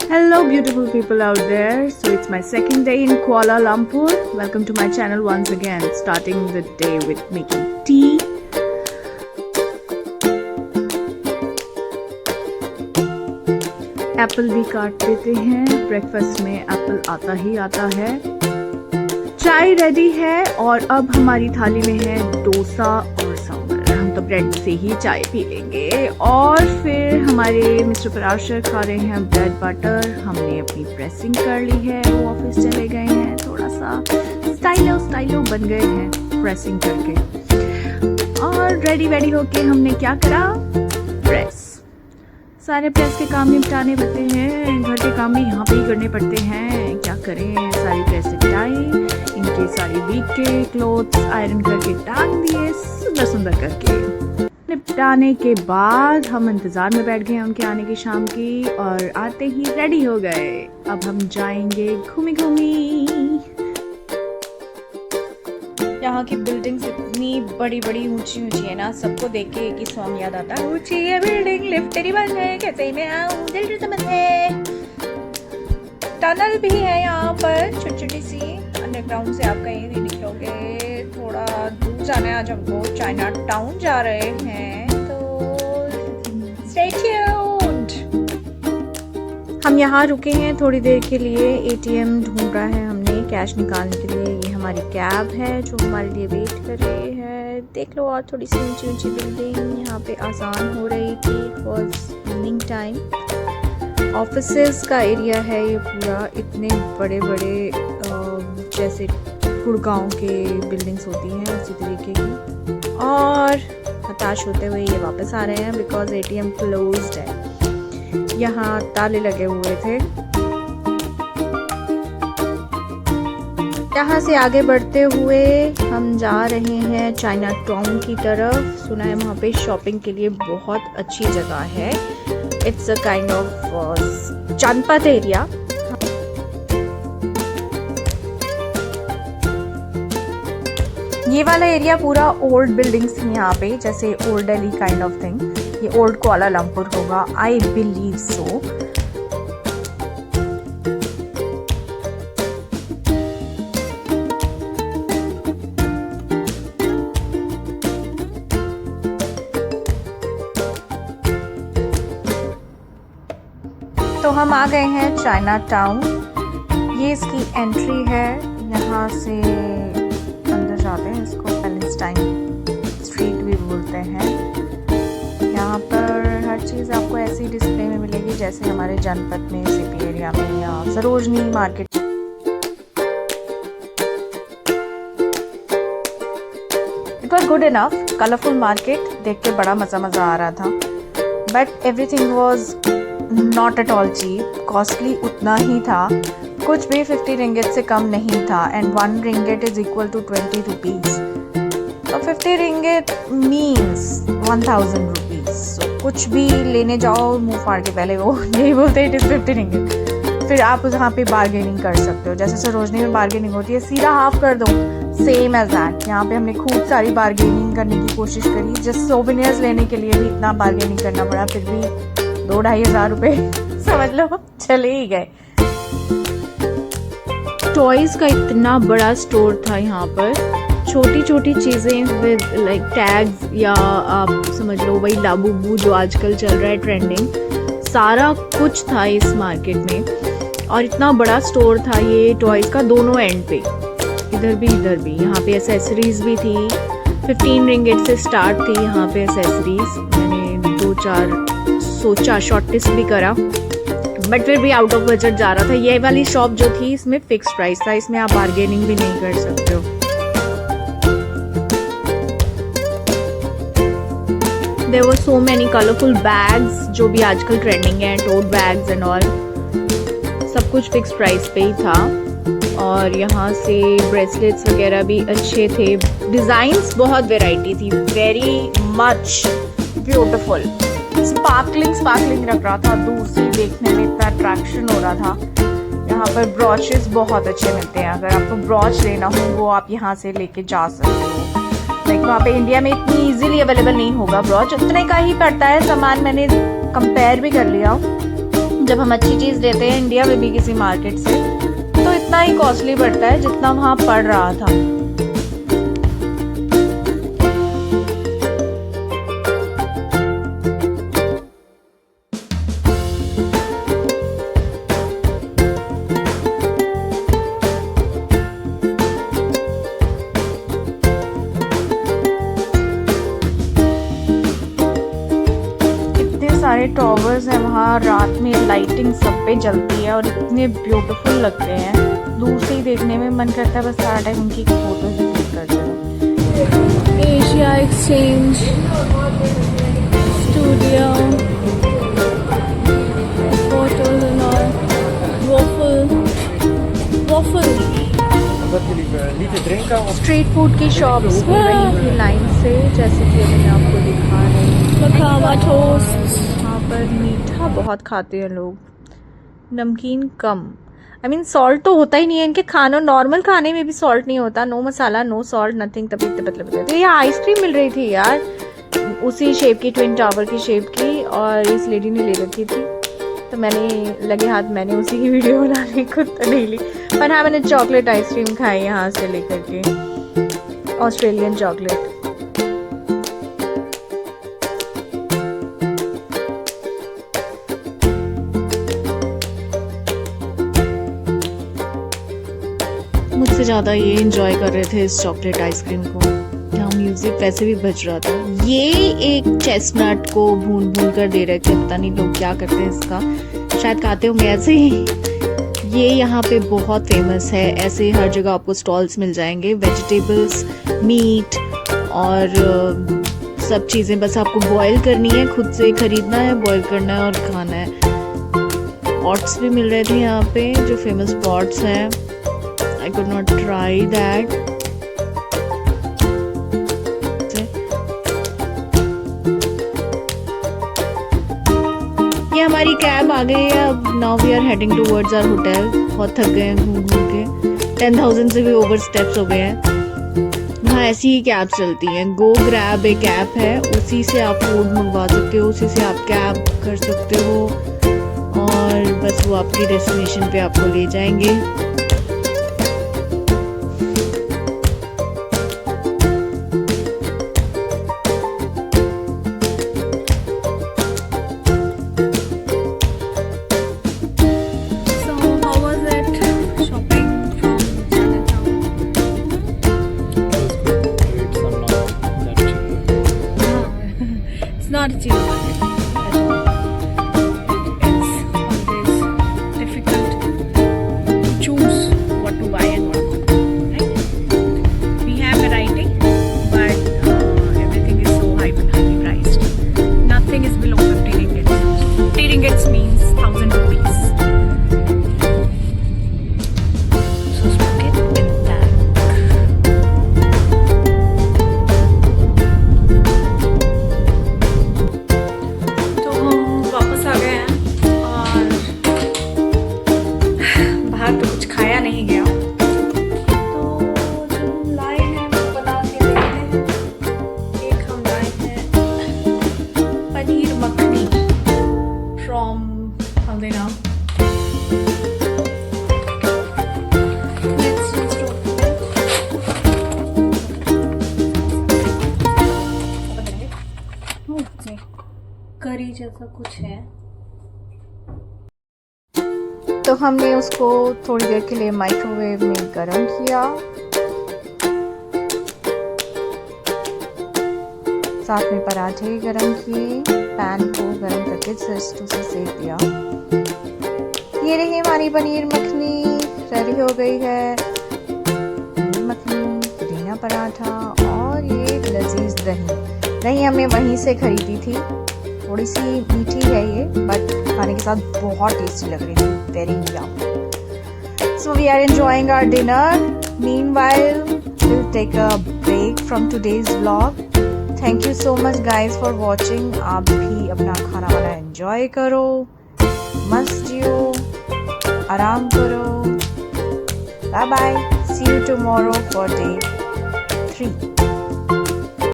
Hello beautiful people out there. So it's my second day in Kuala Lumpur. Welcome to my channel once again. Starting the day with making tea. Apple भी काट देते हैं, breakfast में Apple आता ही आता है। चाय ready है और अब हमारी थाली में है डोसा और सांभर। हम तो ब्रेड से ही चाय पी लेंगे। और फिर हमारे मिस्टर पराशर खा रहे हैं ब्रेड बटर। हमने अपनी प्रेसिंग कर ली है, वो ऑफिस चले गए हैं। थोड़ा सा स्टाइलो बन गए हैं प्रेसिंग करके। और रेडी होके हमने क्या करा, प्रेस। सारे प्रेस के काम निपटाने पड़ते हैं, घर के काम भी यहाँ पे ही करने पड़ते हैं। क्या करें, सारी प्रेस निपटाई, इनके सारी वीक के क्लोथ्स आयरन करके टांग दिए सुंदर करके। निपटाने के बाद हम इंतजार में बैठ गए उनके आने की शाम की, और आते ही रेडी हो गए। अब हम जाएंगे घूमी। यहाँ की बिल्डिंग्स इतनी बड़ी ऊंची है ना, सबको देख के एक ही सॉन्ग याद आता है, ऊंची है बिल्डिंग लिफ्ट तेरी बंद है, कैसे मैं आऊं दिल समझ है। टनल भी है यहाँ पर छोटी सी, अंडरग्राउंड से आप कहीं भी निकलोगे। थोड़ा दूर जाना है, आज हमको चाइना टाउन जा रहे हैं, तो स्टे ट्यून्ड। हम यहाँ रुके हैं थोड़ी देर के लिए, एटीएम ढूंढ रहा है हमने कैश निकालने के लिए। ये हमारी कैब है जो हमारे लिए वेट कर रही है। देख लो, और थोड़ी सी ऊंची बिल्डिंग यहाँ पे आसान हो रही थी। It was evening time. Offices का एरिया है ये पूरा, इतने बड़े जैसे गुड़गांव के बिल्डिंग्स होती हैं उसी तरीके की। और हताश होते हुए ये वापस आ रहे हैं बिकॉज एटीएम क्लोज्ड है। यहाँ ताले लगे हुए थे। यहाँ से आगे बढ़ते हुए हम जा रहे हैं चाइना टाउन की तरफ। सुना है वहाँ पे शॉपिंग के लिए बहुत अच्छी जगह है। इट्स अ काइंड ऑफ जनपद एरिया। ये वाला एरिया पूरा ओल्ड बिल्डिंग्स थी यहाँ पे, जैसे old Delhi kind of thing. ये ओल्ड कुआला लंपुर होगा, आई बिलीव सो। तो हम आ गए हैं चाइना टाउन। ये इसकी एंट्री है, यहाँ से अंदर जाते हैं। इसको पैलेस्टाइन स्ट्रीट भी बोलते हैं। यहाँ पर हर चीज़ आपको ऐसी डिस्प्ले में मिलेगी जैसे हमारे जनपद में, सिटी एरिया में या Sarojini market. It was good enough, colourful market देख के बड़ा मज़ा आ रहा था। But everything was not at all cheap, costly उतना ही था। कुछ भी 50 रिंगिट से कम नहीं था, and 1 ringgit is equal to 20 rupees. तो 50 रिंगिट मीन्स 1000 रुपीज। so, कुछ भी लेने जाओ मुंह फाड़ के पहले वो यही बोलते इट इज 50 रिंगिट। फिर आप यहाँ पे बार्गेनिंग कर सकते हो, जैसे सरोजनी में बार्गेनिंग होती है, सीधा हाफ कर दो, सेम एज दैट। यहाँ पे हमने खूब सारी बार्गेनिंग करने की कोशिश करी। जस्ट सोवेनियर्स लेने के लिए भी इतना बार्गेनिंग करना पड़ा, फिर भी 2-2.5 हज़ार रुपए समझ लो चले ही गए। टॉयज का इतना बड़ा स्टोर था यहाँ पर, छोटी चीजें विद लाइक टैग्स, या आप समझ लो वही लाबूबू जो आजकल चल रहा है ट्रेंडिंग, सारा कुछ था इस मार्केट में। और इतना बड़ा स्टोर था ये टॉयज का, दोनों एंड पे, इधर भी। यहाँ पे एसेसरीज भी थी। 15 रिंगिट से स्टार्ट थी यहाँ पे एसेसरीज। मैंने 2-4 सोचा शॉर्ट लिस्ट भी करा, बट फिर भी आउट ऑफ बजट जा रहा था। ये वाली शॉप जो थी इसमें फिक्स प्राइस था, इसमें आप बार्गेनिंग भी नहीं कर सकते हो। There were so many colourful bags जो भी आजकल ट्रेंडिंग है, टोट बैग्स एंड ऑल, सब कुछ फिक्स प्राइस पे ही था। और यहाँ से ब्रेसलेट्स वगैरह भी अच्छे थे, डिजाइन्स बहुत वेराइटी थी, वेरी मच ब्यूटिफुल। स्पार्कलिंग लग रहा था, दूर से देखने में इतना अट्रैक्शन हो रहा था। यहाँ पर ब्रॉचेस बहुत अच्छे मिलते हैं, अगर आपको ब्रॉच लेना हो वो आप यहाँ से लेके जा सकते हो। लाइक वहाँ पे इंडिया में इतनी इजीली अवेलेबल नहीं होगा ब्रॉच, उतने का ही पड़ता है सामान। मैंने कंपेयर भी कर लिया, जब हम अच्छी चीज़ लेते हैं इंडिया में भी किसी मार्केट से तो इतना ही कॉस्टली पड़ता है जितना वहाँ पड़ रहा था। सारे टॉवर्स हैं वहाँ, रात में लाइटिंग सब पे जलती है और इतने ब्यूटीफुल लगते हैं, दूर से ही देखने में मन करता है बस सारा टाइम उनकी फोटोज क्लिक करते रहो। एशिया एक्सचेंज स्टूडियो, फोटोज और वॉफल स्ट्रीट फूड की शॉप्स मिल रही थी लाइन से, जैसे कि अभी मैं आपको दिखा रही हूँ। यहाँ पर मीठा बहुत खाते हैं लोग, नमकीन कम। I mean, सॉल्ट तो होता ही नहीं है इनके खानों, नॉर्मल खाने में भी सॉल्ट नहीं होता, नो मसाला नो सॉल्ट नथिंग, तभी इतने पतले पतले। तो ये आइसक्रीम मिल रही थी यार उसी शेप की, ट्विन टावर की शेप की, और इस लेडी ने ले रखी थी तो मैंने लगे हाथ मैंने उसी की वीडियो बना ली, खुद तो नहीं ली। पर हाँ मैंने चॉकलेट आइसक्रीम खाई यहाँ से लेकर के, ऑस्ट्रेलियन चॉकलेट। मुझसे ज़्यादा ये एंजॉय कर रहे थे इस चॉकलेट आइसक्रीम को, जहाँ म्यूजिक वैसे भी बज रहा था। ये एक चेस्टनट को भून भून कर दे रहे थे, पता नहीं लोग क्या करते हैं इसका, शायद खाते होंगे ऐसे ही। ये यहाँ पे बहुत फेमस है, ऐसे हर जगह आपको स्टॉल्स मिल जाएंगे, वेजिटेबल्स, मीट और सब चीज़ें बस आपको बॉईल करनी है, खुद से खरीदना है, बॉईल करना है और खाना है। पॉट्स भी मिल रहे थे यहाँ पे, जो फेमस पॉट्स हैं। I could not try that. ये हमारी कैब आ गई है, अब now we are heading towards our hotel. बहुत थक गए हैं घूम घूम के, 10,000 से भी ओवर स्टेप्स हो गए हैं। हाँ ऐसी ही कैब चलती हैं, गो ग्रैब एक ऐप है, उसी से आप फूड मंगवा सकते हो, उसी से आप कैब कर सकते हो और बस वो आपकी डेस्टिनेशन पे आपको ले जाएंगे। Not cheap. It's always difficult to choose what to buy and what not. Right? We have variety, but everything is so highly priced. Nothing is below 50 ringgit. 50 ringgit means 1,000 rupees. So smoke it in that. तो कुछ खाया नहीं गया, तो जो लाए हैं वो बता के देखते हैं। एक हम लाए हैं पनीर मखनी फ्रॉम हल्दीराम। करी जैसा कुछ है, तो हमने उसको थोड़ी देर के लिए माइक्रोवेव में गर्म किया, साथ में पराठे गर्म किए, पैन को गर्म करके जस्ट उसे सेक दिया। ये रही हमारी पनीर मखनी रेडी हो गई है। पनीर मखनी, पुदीना पराठा और ये लजीज दही हमने वहीं से खरीदी थी, थोड़ी सी मीठी है ये बट खाने के साथ बहुत टेस्टी लग रही थी, very Yama. So we are enjoying our dinner. Meanwhile, we'll take a break from today's vlog. Thank you so much guys for watching. आप भी अपना खाना वाना enjoy करो, मस्त जियो, आराम करो। Bye bye. See you tomorrow for day 3.